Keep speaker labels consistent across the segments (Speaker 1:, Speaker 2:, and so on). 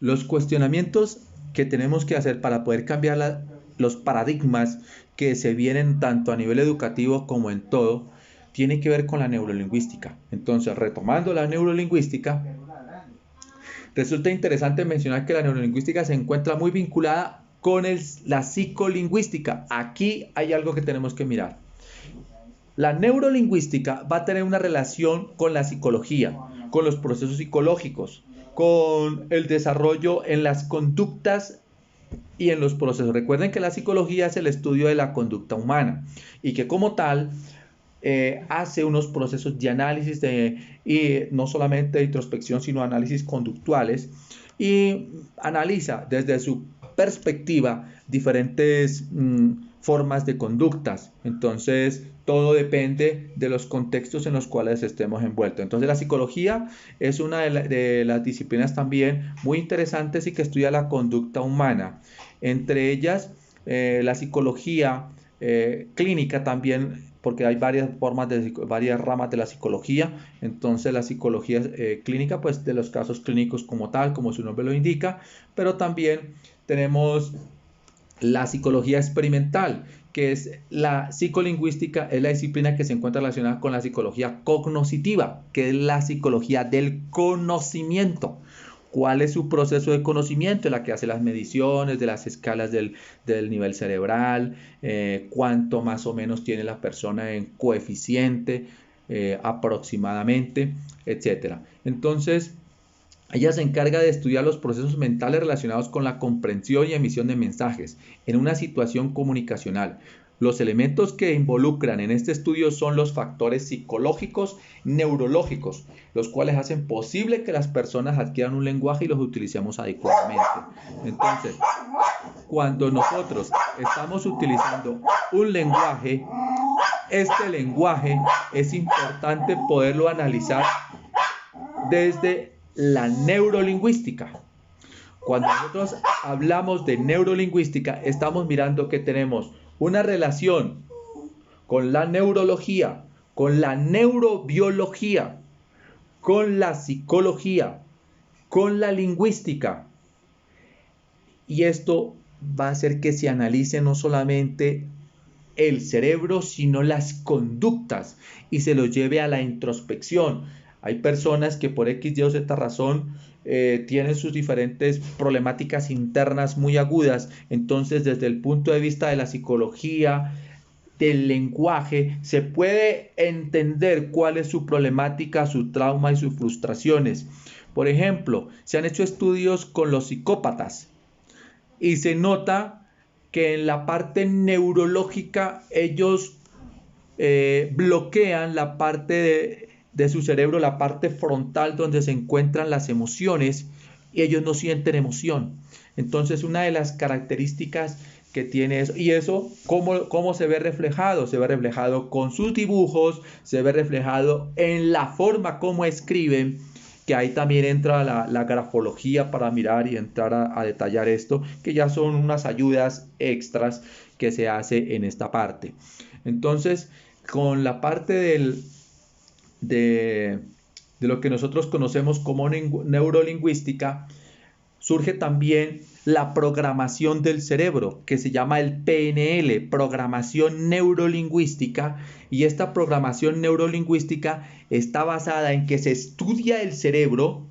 Speaker 1: Los cuestionamientos que tenemos que hacer para poder cambiar los paradigmas que se vienen tanto a nivel educativo como en todo, tiene que ver con la neurolingüística. Entonces, retomando la neurolingüística, resulta interesante mencionar que la neurolingüística se encuentra muy vinculada con la psicolingüística. Aquí hay algo que tenemos que mirar. La neurolingüística va a tener una relación con la psicología, con los procesos psicológicos, con el desarrollo en las conductas y en los procesos. Recuerden que la psicología es el estudio de la conducta humana y que como tal hace unos procesos de análisis y no solamente de introspección, sino análisis conductuales y analiza desde su perspectiva diferentes formas de conductas. Entonces, todo depende de los contextos en los cuales estemos envueltos. Entonces, la psicología es una de las disciplinas también muy interesantes y que estudia la conducta humana. Entre ellas, la psicología clínica también, porque hay varias varias ramas de la psicología. Entonces la psicología clínica, pues de los casos clínicos como tal, como su nombre lo indica, pero también tenemos la psicología experimental, que es la psicolingüística, es la disciplina que se encuentra relacionada con la psicología cognoscitiva, que es la psicología del conocimiento. ¿Cuál es su proceso de conocimiento? La que hace las mediciones de las escalas del nivel cerebral, cuánto más o menos tiene la persona en coeficiente aproximadamente, etcétera. Entonces, ella se encarga de estudiar los procesos mentales relacionados con la comprensión y emisión de mensajes en una situación comunicacional. Los elementos que involucran en este estudio son los factores psicológicos, neurológicos, los cuales hacen posible que las personas adquieran un lenguaje y los utilicemos adecuadamente. Entonces, cuando nosotros estamos utilizando un lenguaje, este lenguaje es importante poderlo analizar desde la neurolingüística. Cuando nosotros hablamos de neurolingüística, estamos mirando que tenemos una relación con la neurología, con la neurobiología, con la psicología, con la lingüística. Y esto va a hacer que se analice no solamente el cerebro, sino las conductas y se lo lleve a la introspección. Hay personas que por X, Y o Z razón tienen sus diferentes problemáticas internas muy agudas. Entonces, desde el punto de vista de la psicología, del lenguaje, se puede entender cuál es su problemática, su trauma y sus frustraciones. Por ejemplo, se han hecho estudios con los psicópatas y se nota que en la parte neurológica ellos bloquean la parte de su cerebro, la parte frontal donde se encuentran las emociones, y ellos no sienten emoción. Entonces, una de las características que tiene eso, y eso, ¿cómo se ve reflejado? Se ve reflejado con sus dibujos, se ve reflejado en la forma como escriben, que ahí también entra la grafología para mirar y entrar a detallar esto, que ya son unas ayudas extras que se hace en esta parte. Entonces, con la parte de lo que nosotros conocemos como neurolingüística, surge también la programación del cerebro, que se llama el PNL, programación neurolingüística, y esta programación neurolingüística está basada en que se estudia el cerebro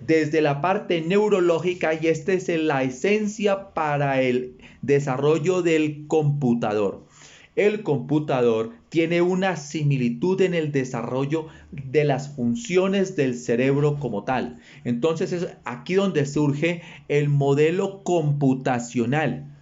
Speaker 1: desde la parte neurológica, y esta es la esencia para el desarrollo del computador. El computador tiene una similitud en el desarrollo de las funciones del cerebro como tal. Entonces es aquí donde surge el modelo computacional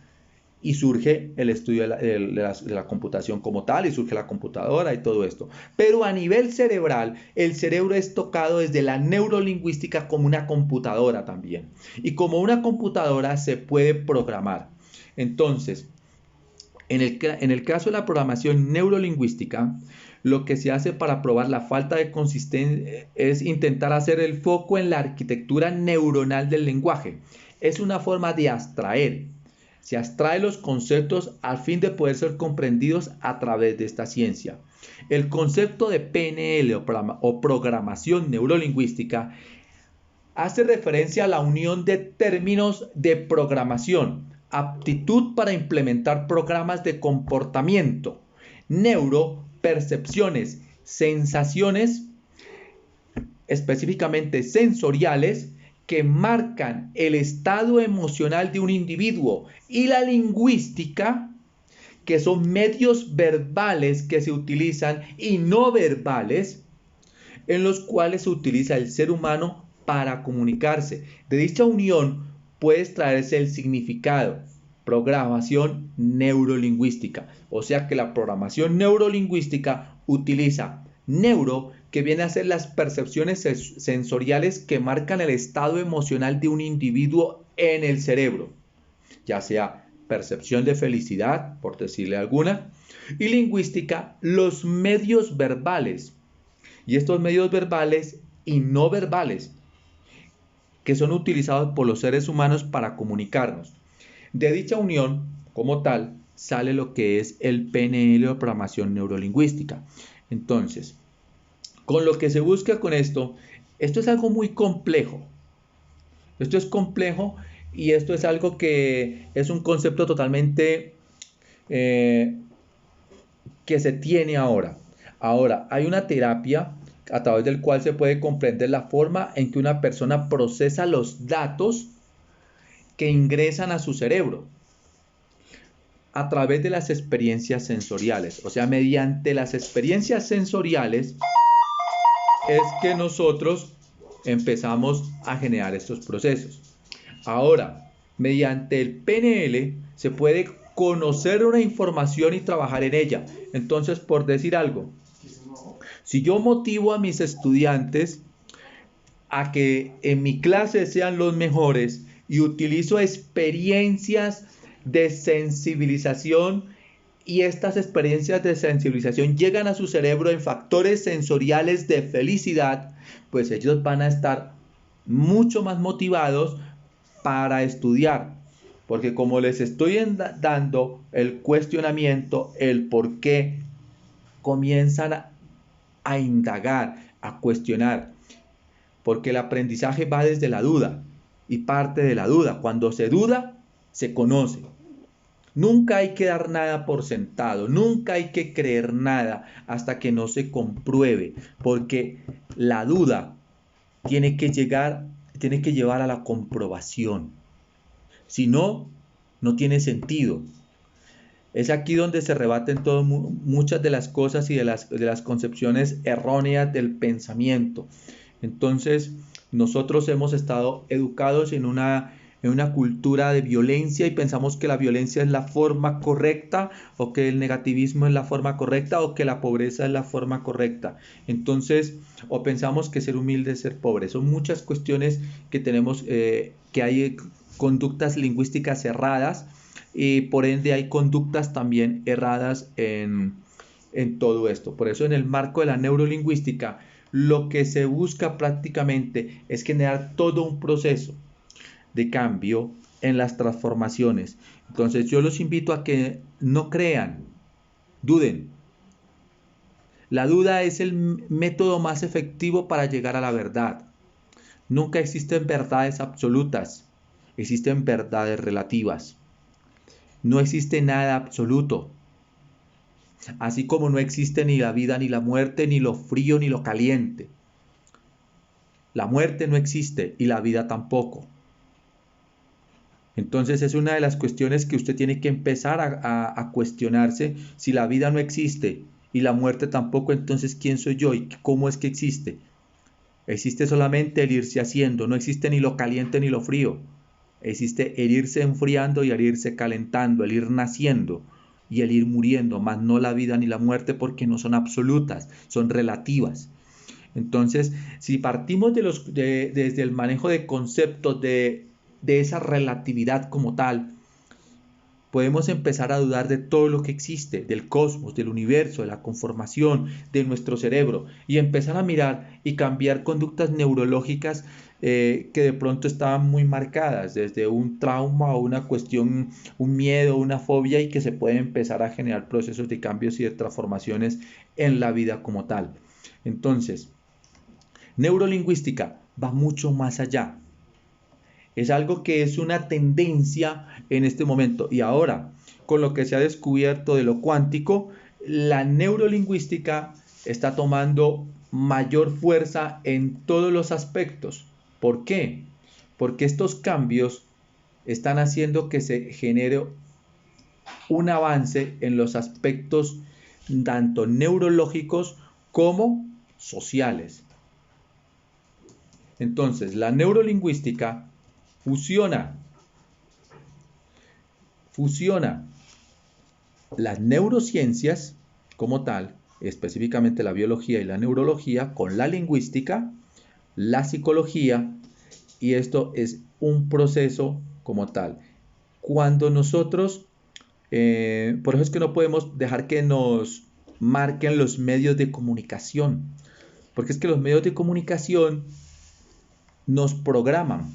Speaker 1: y surge el estudio de la computación como tal, y surge la computadora y todo esto. Pero a nivel cerebral, el cerebro es tocado desde la neurolingüística como una computadora también. Y como una computadora se puede programar. Entonces, en el caso de la programación neurolingüística, lo que se hace para probar la falta de consistencia es intentar hacer el foco en la arquitectura neuronal del lenguaje. Es una forma de abstraer. Se abstrae los conceptos al fin de poder ser comprendidos a través de esta ciencia. El concepto de PNL o programación neurolingüística hace referencia a la unión de términos de programación, aptitud para implementar programas de comportamiento, neuro, percepciones, sensaciones, específicamente sensoriales, que marcan el estado emocional de un individuo, y la lingüística, que son medios verbales que se utilizan y no verbales, en los cuales se utiliza el ser humano para comunicarse. De dicha unión puede extraerse el significado, programación neurolingüística. O sea que la programación neurolingüística utiliza neuro, que viene a ser las percepciones sensoriales que marcan el estado emocional de un individuo en el cerebro, ya sea percepción de felicidad, por decirle alguna, y lingüística, los medios verbales, y estos medios verbales y no verbales, que son utilizados por los seres humanos para comunicarnos. De dicha unión, como tal, sale lo que es el PNL o programación neurolingüística. Entonces, con lo que se busca con esto es algo muy complejo. Esto es complejo y esto es algo que es un concepto totalmente que se tiene ahora. Ahora, hay una terapia a través del cual se puede comprender la forma en que una persona procesa los datos que ingresan a su cerebro a través de las experiencias sensoriales. O sea, mediante las experiencias sensoriales es que nosotros empezamos a generar estos procesos. Ahora, mediante el PNL se puede conocer una información y trabajar en ella. Entonces, por decir algo, si yo motivo a mis estudiantes a que en mi clase sean los mejores y utilizo experiencias de sensibilización, y estas experiencias de sensibilización llegan a su cerebro en factores sensoriales de felicidad, pues ellos van a estar mucho más motivados para estudiar, porque como les estoy dando el cuestionamiento, el por qué, comienzan a indagar, a cuestionar, porque el aprendizaje va desde la duda y parte de la duda. Cuando se duda, se conoce. Nunca hay que dar nada por sentado, nunca hay que creer nada hasta que no se compruebe, porque la duda tiene que llevar a la comprobación. Si no, no tiene sentido. Es aquí donde se rebaten muchas de las cosas y de las concepciones erróneas del pensamiento. Entonces, nosotros hemos estado educados en una cultura de violencia y pensamos que la violencia es la forma correcta, o que el negativismo es la forma correcta, o que la pobreza es la forma correcta. Entonces, o pensamos que ser humilde es ser pobre. Son muchas cuestiones que tenemos, que hay conductas lingüísticas erradas, y por ende hay conductas también erradas en todo esto. Por eso, en el marco de la neurolingüística, lo que se busca prácticamente es generar todo un proceso de cambio en las transformaciones. Entonces yo los invito a que no crean, duden. La duda es el método más efectivo para llegar a la verdad. Nunca existen verdades absolutas, existen verdades relativas. No existe nada absoluto. Así como no existe ni la vida ni la muerte, ni lo frío ni lo caliente. La muerte no existe y la vida tampoco. Entonces es una de las cuestiones que usted tiene que empezar a cuestionarse. Si la vida no existe y la muerte tampoco, entonces ¿quién soy yo y cómo es que existe? Existe solamente el irse haciendo, no existe ni lo caliente ni lo frío. Existe el irse enfriando y el irse calentando, el ir naciendo y el ir muriendo, más no la vida ni la muerte, porque no son absolutas, son relativas. Entonces, si partimos desde el manejo de conceptos de esa relatividad como tal, podemos empezar a dudar de todo lo que existe, del cosmos, del universo, de la conformación, de nuestro cerebro, y empezar a mirar y cambiar conductas neurológicas que de pronto estaban muy marcadas, desde un trauma o una cuestión, un miedo, una fobia, y que se pueden empezar a generar procesos de cambios y de transformaciones en la vida como tal. Entonces, neurolingüística, va mucho más allá. Es algo que es una tendencia en este momento. Y ahora, con lo que se ha descubierto de lo cuántico, la neurolingüística está tomando mayor fuerza en todos los aspectos. ¿Por qué? Porque estos cambios están haciendo que se genere un avance en los aspectos tanto neurológicos como sociales. Entonces, la neurolingüística fusiona las neurociencias como tal, específicamente la biología y la neurología, con la lingüística, la psicología, y esto es un proceso como tal. Cuando nosotros, por eso es que no podemos dejar que nos marquen los medios de comunicación, porque es que los medios de comunicación nos programan.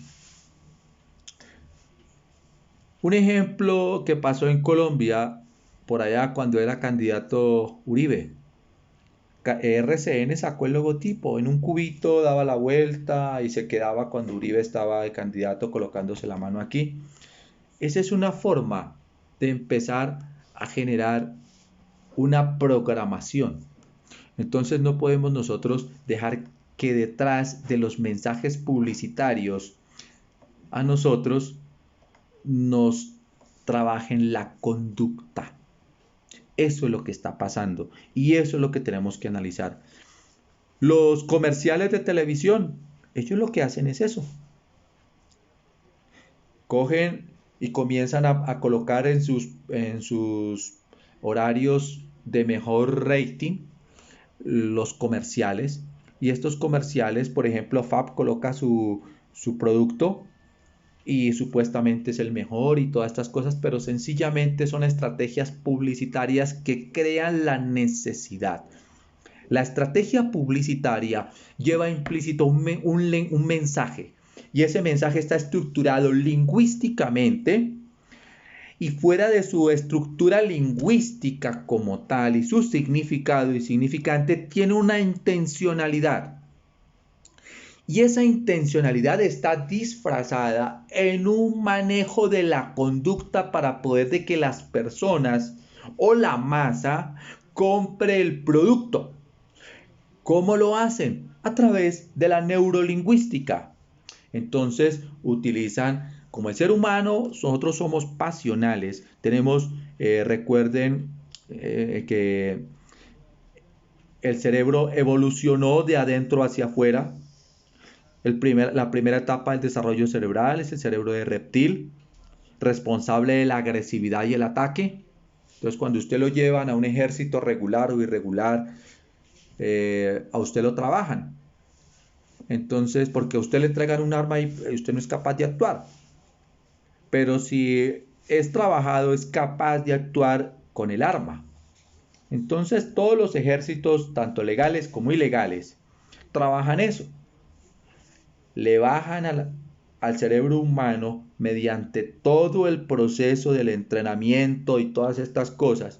Speaker 1: Un ejemplo que pasó en Colombia, por allá cuando era candidato Uribe. RCN sacó el logotipo, en un cubito daba la vuelta y se quedaba cuando Uribe estaba de candidato colocándose la mano aquí. Esa es una forma de empezar a generar una programación. Entonces no podemos nosotros dejar que detrás de los mensajes publicitarios a nosotros nos trabajen la conducta. Eso es lo que está pasando y eso es lo que tenemos que analizar. Los comerciales de televisión, ellos lo que hacen es eso. Cogen y comienzan a colocar en sus horarios de mejor rating los comerciales. Y estos comerciales, por ejemplo, FAB coloca su producto y supuestamente es el mejor y todas estas cosas, pero sencillamente son estrategias publicitarias que crean la necesidad. La estrategia publicitaria lleva implícito un mensaje y ese mensaje está estructurado lingüísticamente y fuera de su estructura lingüística como tal y su significado y significante tiene una intencionalidad. Y esa intencionalidad está disfrazada en un manejo de la conducta para poder de que las personas o la masa compre el producto. ¿Cómo lo hacen? A través de la neurolingüística. Entonces utilizan, como el ser humano, nosotros somos pasionales. Tenemos, recuerden que el cerebro evolucionó de adentro hacia afuera. La primera etapa del desarrollo cerebral es el cerebro de reptil, responsable de la agresividad y el ataque. Entonces, cuando usted lo llevan a un ejército regular o irregular, a usted lo trabajan. Entonces, porque a usted le entregan un arma y usted no es capaz de actuar. Pero si es trabajado, es capaz de actuar con el arma. Entonces, todos los ejércitos, tanto legales como ilegales, trabajan eso. Le bajan al cerebro humano mediante todo el proceso del entrenamiento y todas estas cosas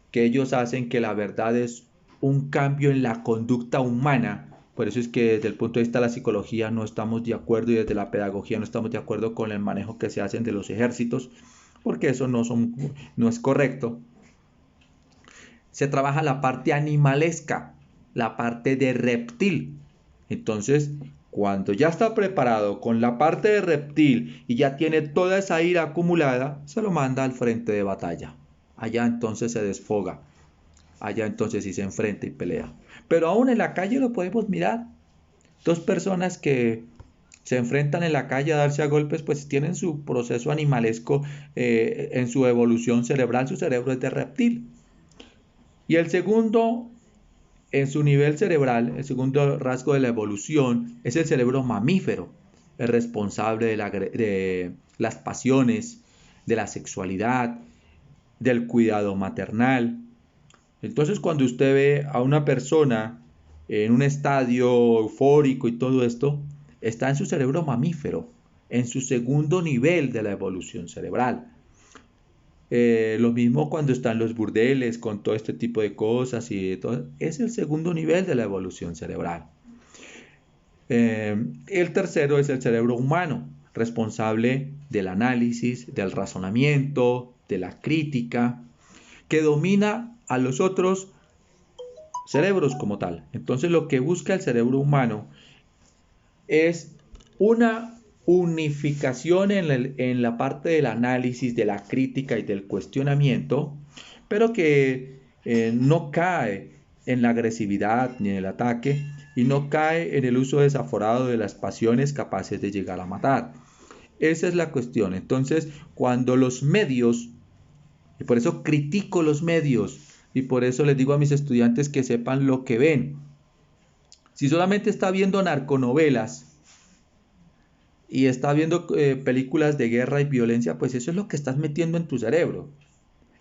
Speaker 1: que ellos hacen que la verdad es un cambio en la conducta humana. Por eso es que desde el punto de vista de la psicología no estamos de acuerdo y desde la pedagogía no estamos de acuerdo con el manejo que se hacen de los ejércitos, porque eso no es correcto. Se trabaja la parte animalesca, la parte de reptil. Entonces, cuando ya está preparado con la parte de reptil y ya tiene toda esa ira acumulada, se lo manda al frente de batalla. Allá entonces se desfoga. Allá entonces sí se enfrenta y pelea. Pero aún en la calle lo podemos mirar. Dos personas que se enfrentan en la calle a darse a golpes, pues tienen su proceso animalesco en su evolución cerebral. Su cerebro es de reptil. Y el segundo, en su nivel cerebral, el segundo rasgo de la evolución es el cerebro mamífero, el responsable de las pasiones, de la sexualidad, del cuidado maternal. Entonces, cuando usted ve a una persona en un estadio eufórico y todo esto, está en su cerebro mamífero, en su segundo nivel de la evolución cerebral. Lo mismo cuando están los burdeles con todo este tipo de cosas y todo, es el segundo nivel de la evolución cerebral. El tercero es el cerebro humano, responsable del análisis, del razonamiento, de la crítica, que domina a los otros cerebros como tal. Entonces lo que busca el cerebro humano es una unificación en la parte del análisis, de la crítica y del cuestionamiento, pero que no cae en la agresividad ni en el ataque y no cae en el uso desaforado de las pasiones capaces de llegar a matar. Esa es la cuestión. Entonces, cuando los medios, y por eso critico los medios, y por eso les digo a mis estudiantes que sepan lo que ven. Si solamente está viendo narconovelas y está viendo películas de guerra y violencia, pues eso es lo que estás metiendo en tu cerebro.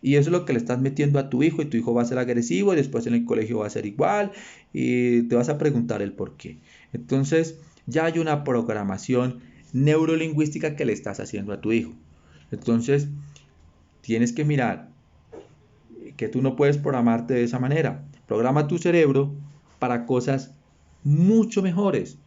Speaker 1: Y eso es lo que le estás metiendo a tu hijo, y tu hijo va a ser agresivo y después en el colegio va a ser igual y te vas a preguntar el por qué. Entonces ya hay una programación neurolingüística que le estás haciendo a tu hijo. Entonces tienes que mirar que tú no puedes programarte de esa manera. Programa tu cerebro para cosas mucho mejores.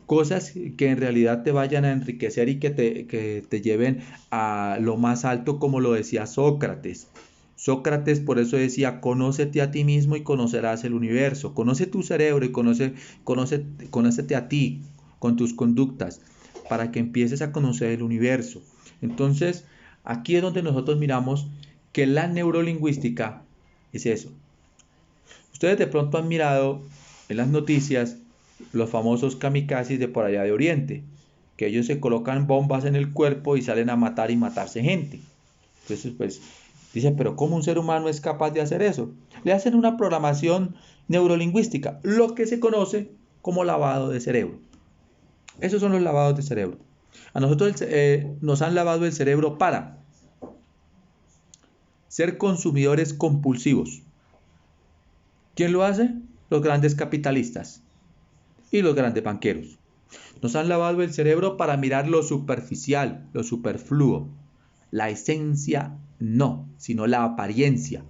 Speaker 1: Cosas que en realidad te vayan a enriquecer y que te lleven a lo más alto, como lo decía Sócrates. Sócrates por eso decía, conócete a ti mismo y conocerás el universo. Conoce tu cerebro y conócete a ti con tus conductas para que empieces a conocer el universo. Entonces, aquí es donde nosotros miramos que la neurolingüística es eso. Ustedes de pronto han mirado en las noticias los famosos kamikazes de por allá de Oriente, que ellos se colocan bombas en el cuerpo y salen a matar y matarse gente. Entonces, pues, dice, pero ¿cómo un ser humano es capaz de hacer eso? Le hacen una programación neurolingüística, lo que se conoce como lavado de cerebro. Esos son los lavados de cerebro. A nosotros nos han lavado el cerebro para ser consumidores compulsivos. ¿Quién lo hace? Los grandes capitalistas y los grandes banqueros. Nos han lavado el cerebro para mirar lo superficial, lo superfluo. La esencia no, sino la apariencia.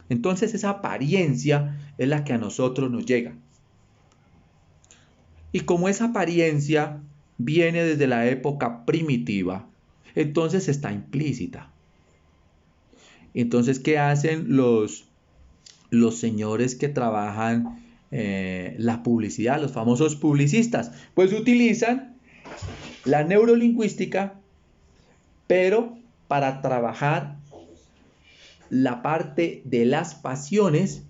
Speaker 1: Entonces esa apariencia es la que a nosotros nos llega. Y como esa apariencia viene desde la época primitiva, entonces está implícita. Entonces, ¿qué hacen los señores que trabajan la publicidad, los famosos publicistas? Pues utilizan la neurolingüística, pero para trabajar la parte de las pasiones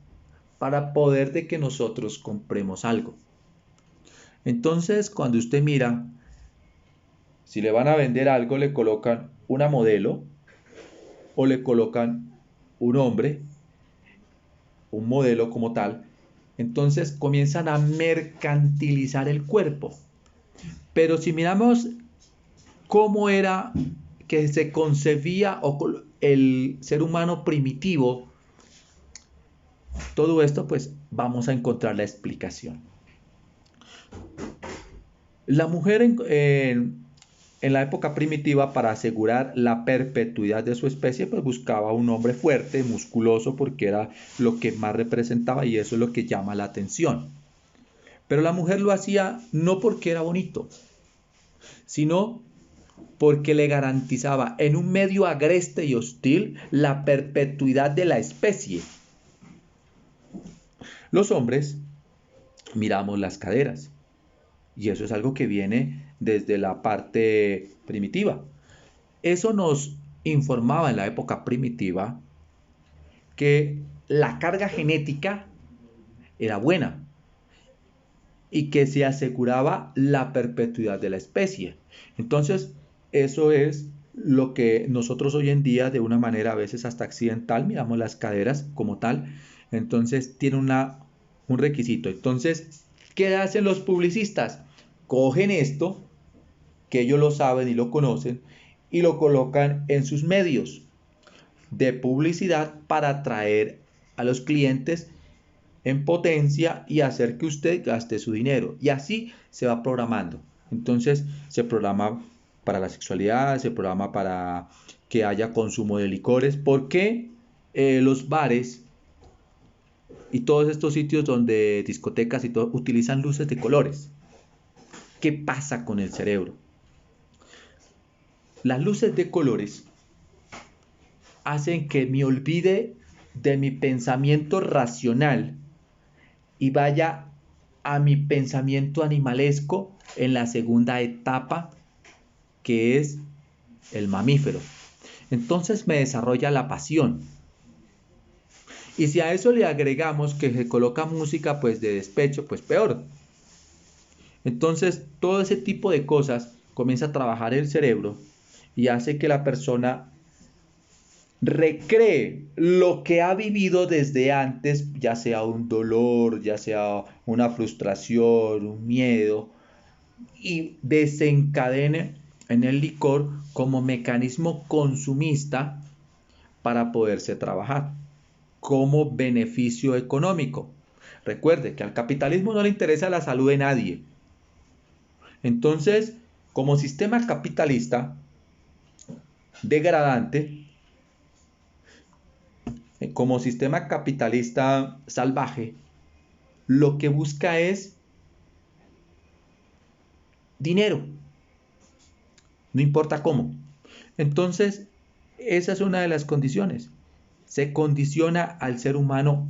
Speaker 1: para poder de que nosotros compremos algo. Entonces, cuando usted mira, si le van a vender algo, le colocan una modelo o le colocan un hombre, un modelo como tal. Entonces comienzan a mercantilizar el cuerpo. Pero si miramos cómo era que se concebía el ser humano primitivo, todo esto, pues vamos a encontrar la explicación. La mujer en la época primitiva, para asegurar la perpetuidad de su especie, pues buscaba un hombre fuerte, musculoso, porque era lo que más representaba y eso es lo que llama la atención. Pero la mujer lo hacía no porque era bonito, sino porque le garantizaba en un medio agreste y hostil la perpetuidad de la especie. Los hombres miramos las caderas y eso es algo que viene desde la parte primitiva. Eso nos informaba en la época primitiva que la carga genética era buena y que se aseguraba la perpetuidad de la especie. Entonces, eso es lo que nosotros hoy en día, de una manera a veces hasta accidental, miramos las caderas como tal. Entonces, tiene un requisito. Entonces, ¿qué hacen los publicistas? Cogen esto, que ellos lo saben y lo conocen, y lo colocan en sus medios de publicidad para atraer a los clientes en potencia y hacer que usted gaste su dinero. Y así se va programando. Entonces se programa para la sexualidad, se programa para que haya consumo de licores. ¿Por qué los bares y todos estos sitios donde discotecas y todo utilizan luces de colores. ¿Qué pasa con el cerebro? Las luces de colores hacen que me olvide de mi pensamiento racional y vaya a mi pensamiento animalesco en la segunda etapa, que es el mamífero. Entonces me desarrolla la pasión. Y si a eso le agregamos que se coloca música pues de despecho, pues peor. Entonces todo ese tipo de cosas comienza a trabajar el cerebro y hace que la persona recree lo que ha vivido desde antes, ya sea un dolor, ya sea una frustración, un miedo, y desencadene en el licor como mecanismo consumista para poderse trabajar como beneficio económico. Recuerde que al capitalismo no le interesa la salud de nadie. Entonces, como sistema capitalista degradante, como sistema capitalista salvaje, lo que busca es dinero, no importa cómo. Entonces, esa es una de las condiciones. Se condiciona al ser humano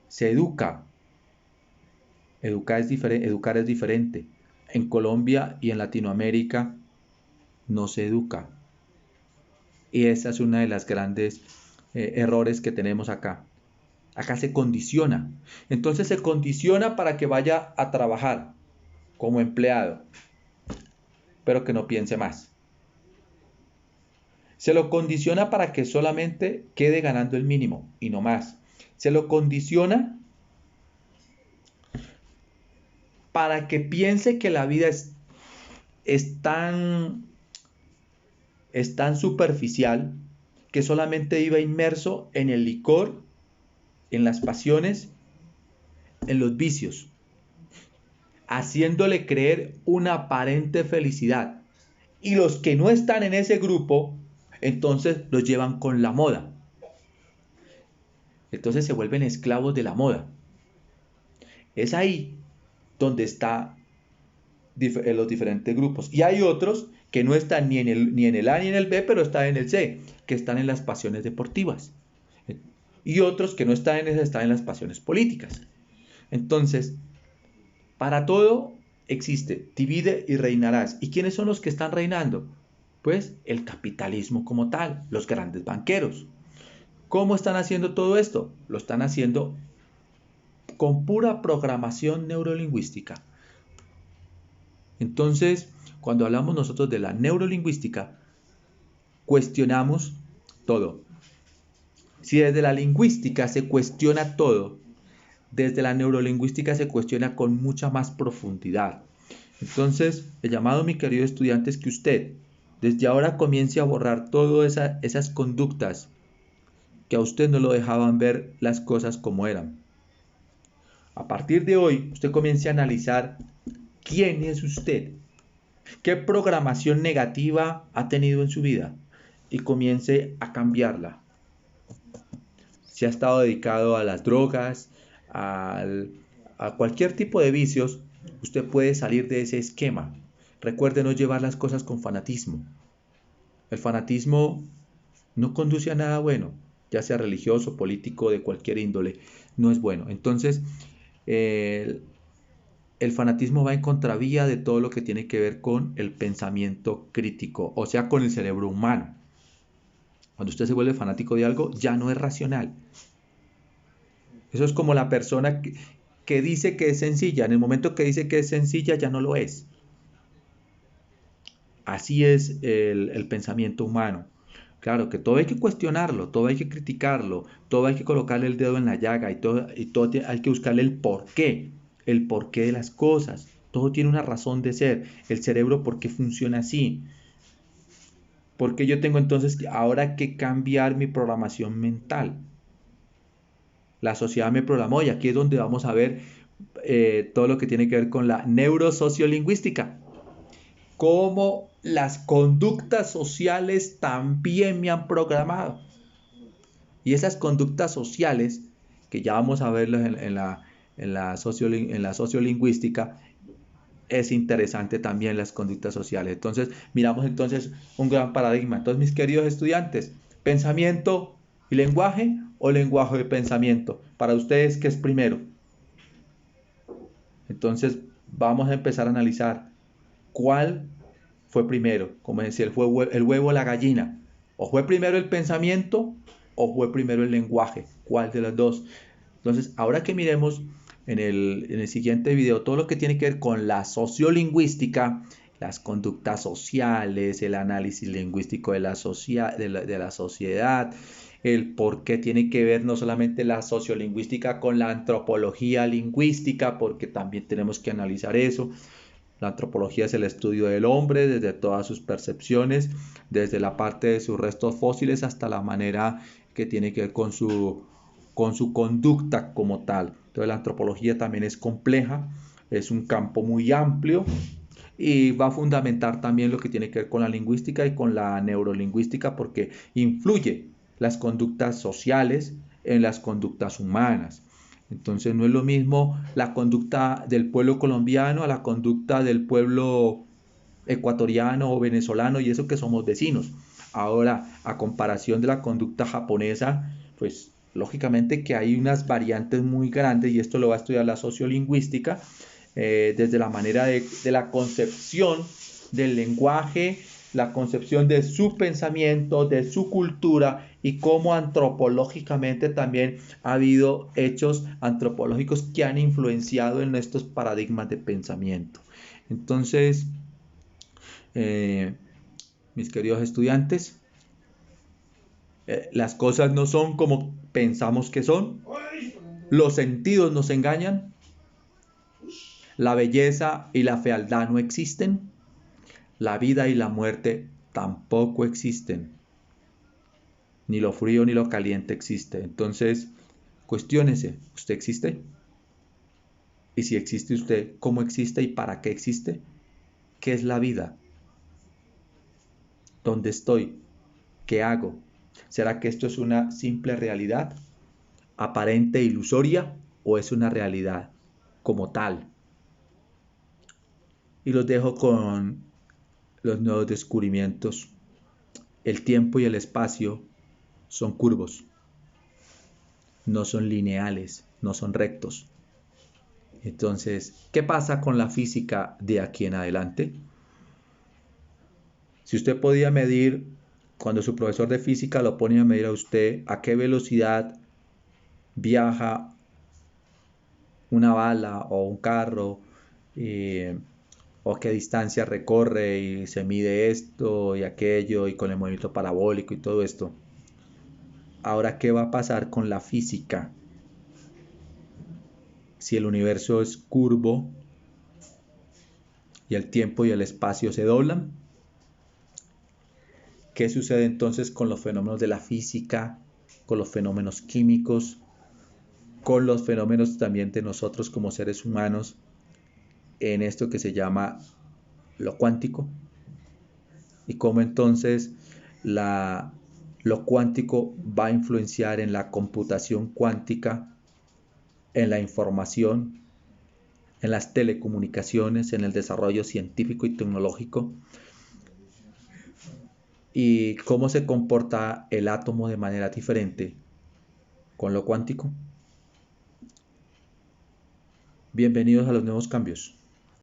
Speaker 1: se educa. Educar es diferente. En Colombia y en Latinoamérica no se educa. Y esa es una de las grandes errores que tenemos acá. Acá se condiciona. Entonces se condiciona para que vaya a trabajar como empleado, pero que no piense más. Se lo condiciona para que solamente quede ganando el mínimo y no más. Se lo condiciona para que piense que la vida es tan superficial que solamente iba inmerso en el licor, en las pasiones, en los vicios, haciéndole creer una aparente felicidad. Y los que no están en ese grupo, entonces los llevan con la moda. Entonces se vuelven esclavos de la moda. Es ahí donde están los diferentes grupos. Y hay otros que no están ni en el A ni en el B, pero están en el C, que están en las pasiones deportivas. Y otros que no están en esas, están en las pasiones políticas. Entonces, para todo existe, divide y reinarás. ¿Y quiénes son los que están reinando? Pues el capitalismo como tal, los grandes banqueros. ¿Cómo están haciendo todo esto? Lo están haciendo con pura programación neurolingüística. Entonces, cuando hablamos nosotros de la neurolingüística, cuestionamos todo. Si desde la lingüística se cuestiona todo, desde la neurolingüística se cuestiona con mucha más profundidad. Entonces, el llamado, mi querido estudiante, es que usted desde ahora comience a borrar todas esas conductas que a usted no lo dejaban ver las cosas como eran. A partir de hoy, usted comience a analizar quién es usted, qué programación negativa ha tenido en su vida y comience a cambiarla. Si ha estado dedicado a las drogas, a cualquier tipo de vicios, usted puede salir de ese esquema. Recuerde no llevar las cosas con fanatismo. El fanatismo no conduce a nada bueno, ya sea religioso, político, de cualquier índole, no es bueno. Entonces, el fanatismo va en contravía de todo lo que tiene que ver con el pensamiento crítico, o sea, con el cerebro humano. Cuando usted se vuelve fanático de algo, ya no es racional. Eso es como la persona que dice que es sencilla. En el momento que dice que es sencilla, ya no lo es. Así es el pensamiento humano. Claro que todo hay que cuestionarlo, todo hay que criticarlo, todo hay que colocarle el dedo en la llaga y todo hay que buscarle el porqué de las cosas. Todo tiene una razón de ser. El cerebro, ¿por qué funciona así? Porque yo tengo entonces ahora que cambiar mi programación mental. La sociedad me programó y aquí es donde vamos a ver todo lo que tiene que ver con la neurosociolingüística. Cómo las conductas sociales también me han programado. Y esas conductas sociales, que ya vamos a verlas en la sociolingüística, es interesante también las conductas sociales. Entonces, miramos entonces un gran paradigma. Entonces, mis queridos estudiantes, ¿pensamiento y lenguaje o lenguaje y pensamiento? Para ustedes, ¿qué es primero? Entonces, vamos a empezar a analizar cuál fue primero. Como decía, el huevo o la gallina. O fue primero el pensamiento o fue primero el lenguaje. ¿Cuál de los dos? Entonces, ahora que miremos en el siguiente video todo lo que tiene que ver con la sociolingüística, las conductas sociales, el análisis lingüístico de la sociedad, el por qué tiene que ver no solamente la sociolingüística con la antropología lingüística, porque también tenemos que analizar eso. La antropología es el estudio del hombre desde todas sus percepciones, desde la parte de sus restos fósiles hasta la manera que tiene que ver con su conducta como tal. Entonces la antropología también es compleja, es un campo muy amplio y va a fundamentar también lo que tiene que ver con la lingüística y con la neurolingüística porque influye las conductas sociales en las conductas humanas. Entonces no es lo mismo la conducta del pueblo colombiano a la conducta del pueblo ecuatoriano o venezolano y eso que somos vecinos. Ahora, a comparación de la conducta japonesa, pues lógicamente que hay unas variantes muy grandes y esto lo va a estudiar la sociolingüística desde la manera de la concepción del lenguaje, la concepción de su pensamiento, de su cultura y cómo antropológicamente también ha habido hechos antropológicos que han influenciado en estos paradigmas de pensamiento. Entonces, mis queridos estudiantes, las cosas no son como pensamos que son, los sentidos nos engañan, la belleza y la fealdad no existen, la vida y la muerte tampoco existen, ni lo frío ni lo caliente existe. Entonces, cuestiónese, ¿usted existe? Y si existe usted, ¿cómo existe y para qué existe? ¿Qué es la vida? ¿Dónde estoy? ¿Qué hago? ¿Será que esto es una simple realidad, aparente e ilusoria, o es una realidad como tal? Y los dejo con los nuevos descubrimientos. El tiempo y el espacio son curvos, no son lineales, no son rectos. Entonces, ¿qué pasa con la física de aquí en adelante? Si usted podía medir, cuando su profesor de física lo pone a medir a usted a qué velocidad viaja una bala o un carro, eh, o qué distancia recorre y se mide esto y aquello y con el movimiento parabólico y todo esto. Ahora, ¿qué va a pasar con la física? Si el universo es curvo y el tiempo y el espacio se doblan, ¿qué sucede entonces con los fenómenos de la física, con los fenómenos químicos, con los fenómenos también de nosotros como seres humanos en esto que se llama lo cuántico? Y cómo entonces lo cuántico va a influenciar en la computación cuántica, en la información, en las telecomunicaciones, en el desarrollo científico y tecnológico, y cómo se comporta el átomo de manera diferente con lo cuántico. Bienvenidos a los nuevos cambios.